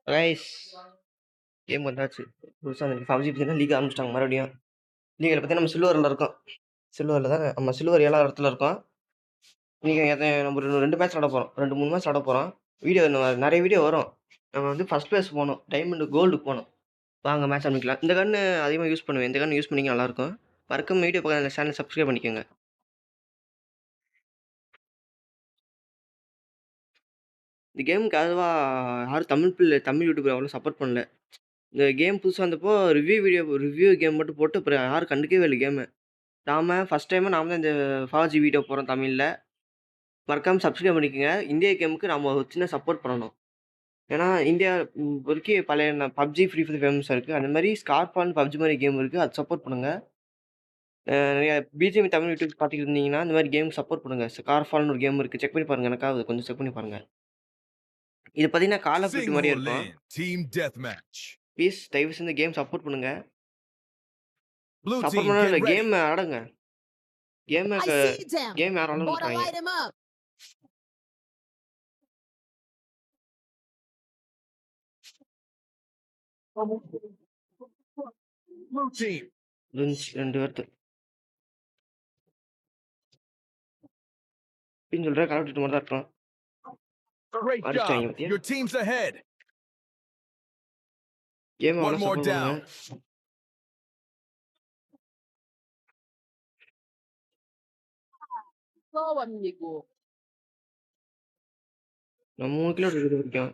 Rice game வந்தாச்சு. புதுசா இந்த PUBG பார்த்தீங்கன்னா லீக் ஆரம்பிச்சுட்டாங்க மறுபடியும். லீக்ல பார்த்தீங்கன்னா நம்ம சில்வர்ல இருக்கோம். சில்வர்ல தான் நம்ம சில்வர் 7வது இடத்துல இருக்கோம். இன்னைக்கு நம்ம ஒரு 2 மேட்ச் ஆட போறோம். 2, 3 மேட்ச் ஆட போறோம். வீடியோ நெறைய வீடியோ வரும். நம்ம வந்து ஃபர்ஸ்ட் பிளேஸ் போணும். டைமண்ட் கோல்டுக்கு போணும். வாங்க மேட்ச் ஆரம்பிக்கலாம். இந்த கன்னு அதிகமா யூஸ் பண்ணுவேன். இந்த கன் யூஸ் பண்ணீங்க நல்லாயிருக்கும். மறக்காம வீடியோ பக்கம் சேனல் சப்ஸ்கிரைப் பண்ணிக்கோங்க. இந்த கேமுக்கு அதுவா யாரும் தமிழ் யூடியூபர் அவ்வளோ சப்போர்ட் பண்ணல. இந்த கேம் புதுசா வந்தப்போ ரிவ்யூ கேம் மட்டும் போட்டு அப்புறம் யாரும் கண்டுக்கவே இல்ல கேம. ஃபர்ஸ்ட் டைமா நாம தான் இந்த FAWZ வீடியோ போடுறோம் தமிழ்ல. மறக்காம சப்ஸ்கிரைப் பண்ணிக்கங்க. இந்தியா கேமுக்கு நம்ம ஒரு சின்ன சப்போர்ட் பண்ணணும். ஏன்னா இந்தியா இப்போதைக்கு பழைய PUBG, ஃப்ரீ ஃபயர் ஃபேமஸா இருக்கு. அந்த மாரி ஸ்கார்ஃபான்னு PUBG மாரி கேம் இருக்கு. அது சப்போர்ட் பண்ணுங்க. நெறைய பிஜிஎம் தமிழ் யூடியூப் பார்த்துட்டு இருந்தீங்கன்னா, இந்த மாரி கேம் சப்போர்ட் பண்ணுங்க. ஸ்கார்ஃபால்னு ஒரு கேம் இருக்கு. செக் பண்ணி பாருங்க. எனக்காவது கொஞ்சம் செக் பண்ணி பாருங்க. இது பார்த்தீங்கன்னா கால் ஆஃப் டியூட்டி மாரியே இருக்கும். Team deathmatch. ப்ளீஸ் தயவு செஞ்சு கேம் சப்போர்ட் பண்ணுங்க. Blue சப்போர்ட் team, பண்ணா get இல்ல ready. கேம் ஆடுங்க. I see them. கேம் யாரும் விளையாட Bought to மாட்றாங்க. light him up. Blue team. 2 பேர்த்து. அப்படின்னு சொல்ற கால் ஆஃப் டியூட்டி மாரி தான் இருக்கும். Great அடிச்சிட்டாங்க job. பாத்தியா? Your team's ahead. Game One அவ்வளோ more சப்போர்ட் பண்ணுங்க. down. Go, amigo. நம்ம 3 கிலோ இருக்குது வரைக்கும்.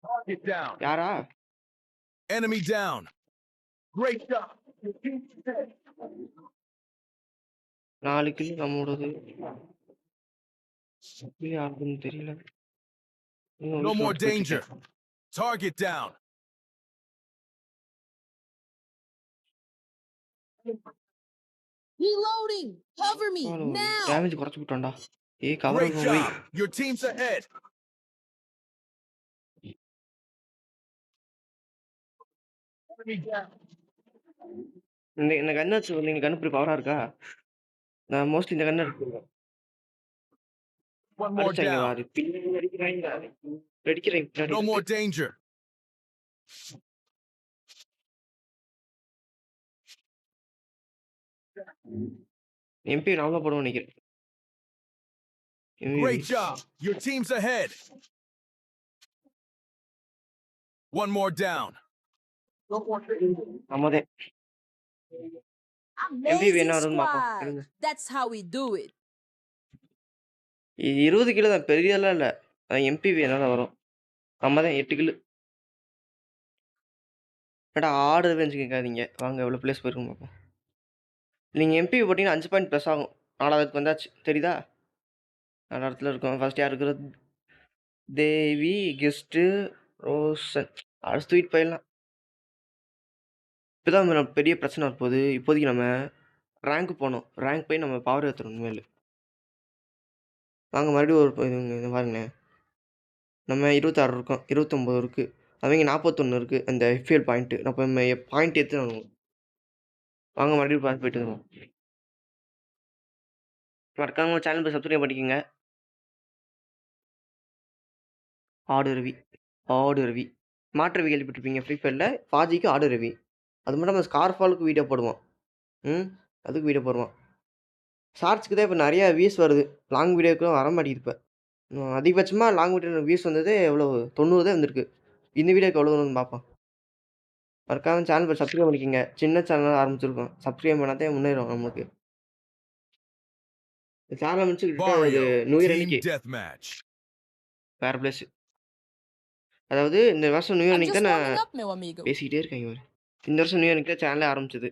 Target down. யாரா? Enemy down. Great job. Your team's ahead. 4 kilo நம்மளோடது. எப்படி ஆகுதுன்னு தெரியல. No more danger. Target down. Reloading. Cover me now. Damage குறைச்சு விட்டான்டா. கவர் Great போய். job. Your team's ahead. Enemy down. இந்த கன் வச்சு நீங்க கன் இப்படி பவரா இருக்கா? நான் மோஸ்ட்லி இந்த கன் எடுத்துருவேன். One more அடிச்சாங்க down. வாரு. பின்னாடி அடிக்கிறாங்க. அடிக்கிறாங்க பின்னாடி. No more danger. MP நான் தான் போடுவேன் நினைக்கிறேன். Great job. Your team's ahead. One more down. ஆமாதே. Amazing வரும்னு பாப்போம். squad. இருங்க. That's how we do it. 20 kilo தான் பெரியதெல்லாம் இல்ல. MPV என்னால வரும். நம்ம தான் 8 கிலோ. ஏடா ஆர்டர் ரேஞ்ச் கேட்காதீங்க. வாங்க எவ்வளோ பிளேஸ் போயிருக்கும் பார்ப்போம். நீங்க MPV போட்டீங்கன்னா 5 பாயிண்ட் ப்ளஸ் ஆகும். 4வதுக்கு வந்தாச்சு. தெரியுதா? 4 இடத்துல இருக்கோம். ஃபர்ஸ்ட் யார் இருக்கிறது? தேவி, கெஸ்ட்டு, ரோஷன். அடுத்து தூக்கிட்டு போயிடலாம். இப்பதான் பெரிய பிரச்சனை வரப்போகுது. இப்போதைக்கு நம்ம ரேங்க் போகணும். ரேங்க் போய் நம்ம பவர் ஏற்றணும் உண்மையிலே. வாங்க மறுபடியும் இது பாருங்களேன். நம்ம 26 இருக்கோம். 29 இருக்கு. அவங்க 41 இருக்கு. அந்த FPL பாயிண்ட்டு. நம்ம பாயிண்ட் ஏற்றணும். வாங்க மறுபடியும் போயிட்டு வருவோம். மறக்காம சேனல் போய் சப்ஸ்கிரைப் பண்ணிக்கோங்க. ஆடு ரவி மாற்று ரவி கேள்விப்பட்டிருப்பீங்க ஃப்ரீ ஃபயரில். பாஜிக்கு ஆடு ரவி. அது மட்டும் நம்ம ஸ்கார்ஃபாலுக்கு வீடியோ போடுவோம். அதுக்கு வீடியோ போடுவோம். ஷார்ட்ஸ்க்கு தான் இப்போ நிறையா வியூஸ் வருது. லாங் வீடியோக்குலாம் வர மாட்டேங்குது இப்போ. அதிகபட்சமாக லாங் வீடியோ வியூஸ் வந்தது எவ்வளோ 90 தான் வந்திருக்கு. இந்த வீடியோக்கு எவ்வளோ வரும்னு பார்ப்போம். மறக்காம சேனல் போய் சப்ஸ்கிரைப் பண்ணிக்கோங்க. சின்ன சேனல் ஆரம்பிச்சிருக்கோம். சப்ஸ்கிரைப் பண்ணாதே முன்னேறும் நமக்கு. சேனல் முடிச்சுக்கிட்டு அது நியூ இயர் அன்னைக்கு வேற பிளேஸ். அதாவது இந்த வருஷம் நியூ இயர் I'm அன்னைக்கு just தான் warming நான் up, meu amigo. பேசிக்கிட்டே இருக்கேன். இவர் இந்த வருஷம் நியூ இயர் அன்னைக்கு தான் சேனலே ஆரம்பிச்சது.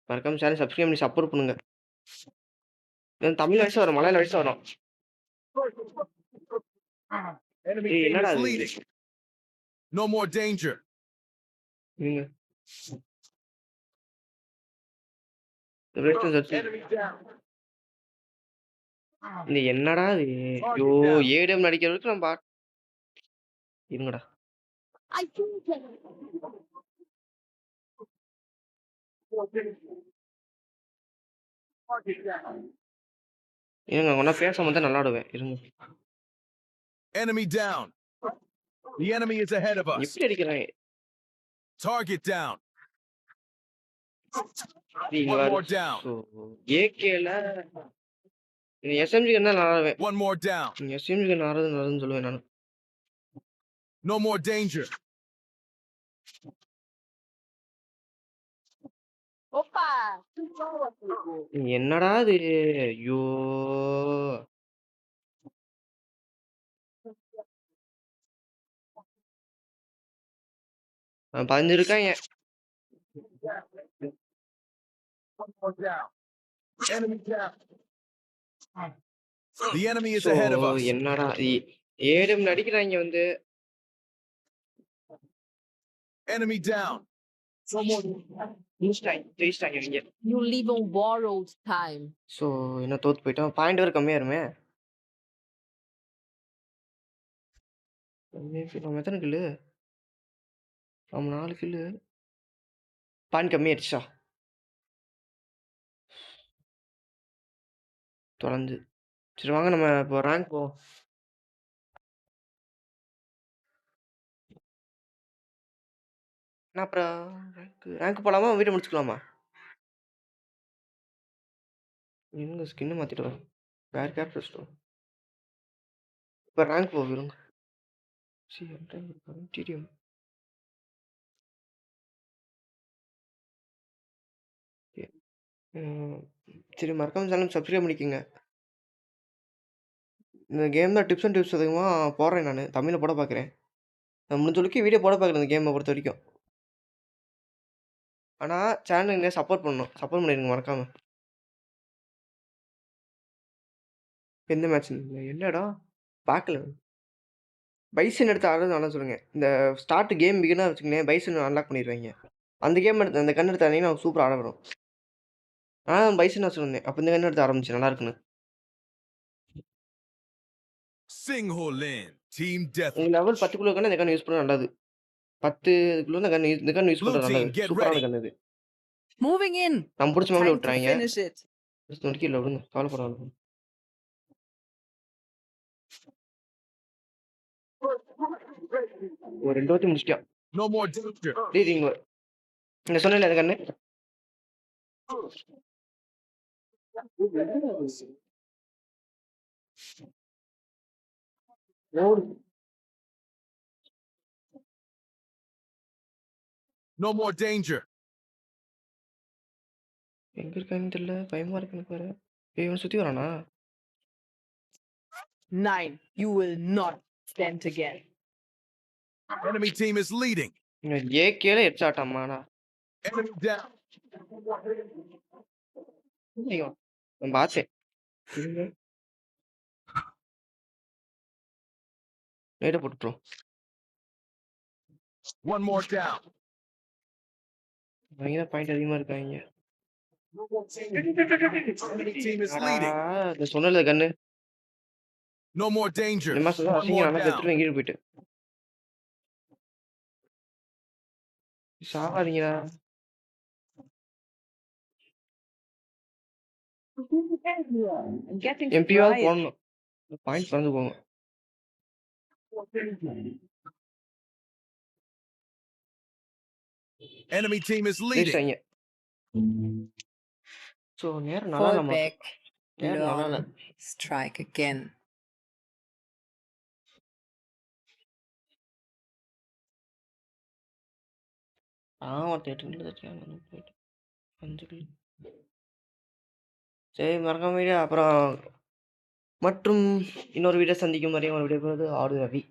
மறக்காம சேனல் சப்ஸ்கிரைப் பண்ணி சப்போர்ட் பண்ணுங்க. தமிழ் வயசு வரும், மலையாள வயசு வரும். என்னடா அது? No more danger. இந்த என்னடா இது? ஐயோ ஏடிஎம் நடிக்கிறதுக்கு நம்ம இருங்கடா. இருங்க ஒண்ணா பேசாம தான் நல்லா ஆடுவேன். இருங்க. Enemy down. The enemy is ahead of us. எப்படி அடிக்கிறான்? Target down. நீங்க One வேற. more down. ஸோ ஏகேல எஸ்எம்ஜி இருந்தா நல்லா ஆடுவேன். One more down. எஸ்எம்ஜி நல்லதுன்னு சொல்லுவேன் நானு. No more danger. Opa! Boa, amigo. என்னடா இது? ஐயோ! அவன் 15 இருக்காங்க. One more down. Enemy down. The enemy is so ahead of us. என்னடா ஏடிஎம்ல அடிக்கிறாங்க வந்து. Enemy down. No more. ஜெயிச்சிட்டாங்க இவங்க. You live on borrowed time. So என்ன தோத்து போயிட்டோம். பாயிண்ட் வேற கம்மியாருமே. நம்ம எத்தனை கில்லு? நம்ம 4 கில்லு. பாயிண்ட் கம்மியாயிடுச்சா? தொலைஞ்சு. சரி வாங்க நம்ம இப்போ ரேங்க் போவோம். என்ன அப்புறம் ரேங்க் போலாமா? வீட்டை முடிச்சுக்கலாமா? இருங்க ஸ்கின்னு மாத்திட்டு வரேன். வேற கேரக்டர் ஸ்டோர். இப்போ ரேங்க் போகிறோங்க. டிடிஎம். சரி மறக்காம சேனல் சப்ஸ்கிரைப் பண்ணிக்கோங்க. இந்த கேம் தான் டிப்ஸ் அண்ட் டிப்ஸ் அதிகமாக போடுறேன் நான். தமிழில் போட பார்க்குறேன். நான் முடிஞ்ச அளவுக்கு வீடியோ போட பார்க்குறேன் இந்த கேமை பொறுத்த வரைக்கும். ஆனால் சேனலுங்க சப்போர்ட் பண்ணணும். சப்போர்ட் பண்ணிடுங்க மறக்காம. எந்த மேட்ச் என்னடா பார்க்கல. பைசன் எடுத்து ஆடுறது நல்லா சொல்லுங்கள். இந்த ஸ்டார்ட் கேம் பிகினா வச்சுக்கோங்களேன், பைசன் அன்லாக் பண்ணிடுவாங்க. அந்த கேம் எடுத்து அந்த கண் எடுத்து ஆனீங்கன்னா சூப்பராக ஆட வரும். ஆனால் பைசன் நான் சொன்னேன். அப்போ இந்த கண் எடுத்து ஆரம்பிச்சு நல்லா இருக்குன்னு. Singho Lin. Team Death. உங்கள் லெவல் 10 கண்ணு இந்த கண் யூஸ் பண்ண நல்லது. 10 இதுக்குள்ள இந்த கண் யூஸ் பண்ணுறது நல்லது. சூப்பரான கண் இது. Moving in. நம்ம பிடிச்ச மாதிரி Time to விட்டுறாங்க. finish it. நொடிக்கல விடுங்க. கவலைப்படாது. ஒரு 2 வாட்டி முடிச்சிட்டியா? No more danger. டேய் இங்க இந்த சொன்னேன்ல அந்த கண்ணு. No more danger. எங்க இருக்கான்னு தெரியல. பயமா இருக்கு எனக்கு வேற. ஏய் இவன் சுத்தி வரானா? 9. You will not stand again. Enemy team is leading. ஏகேல ஹெட்ஷாட் அம்மாடா. Enemy down. ஐயோ நான் பார்த்தேன். நேரா போட்டுறோம். One more down. அவங்க தான் பாயிண்ட் அதிகமா இருக்காங்க. Enemy team is leading. இந்த சொன்னல கண்ணு. No more danger. இந்த மாதிரி One அசிங்க more நல்லா down. செத்துட்டு கீழ போயிட்டு. சாவாதீங்கடா. I'm getting எம்பியாவது quiet. போடணும். பாயிண்ட் பறந்து போகும். Enemy team is leading. ஜெயிச்சிட்டாங்க. ஸோ நேரம் நல்லா Fall இல்ல. back, நேரம் நல்லா இல்ல. learn, strike again. ஒருத்தன் 8 கிலோ தட்டியா 5 கிலோ. சரி மறக்காம வீடியோ அப்புறம் மற்றும் இன்னொரு வீடியோ சந்திக்கும் வரையும் ஒரு வீடியோ ஆடு ரவி.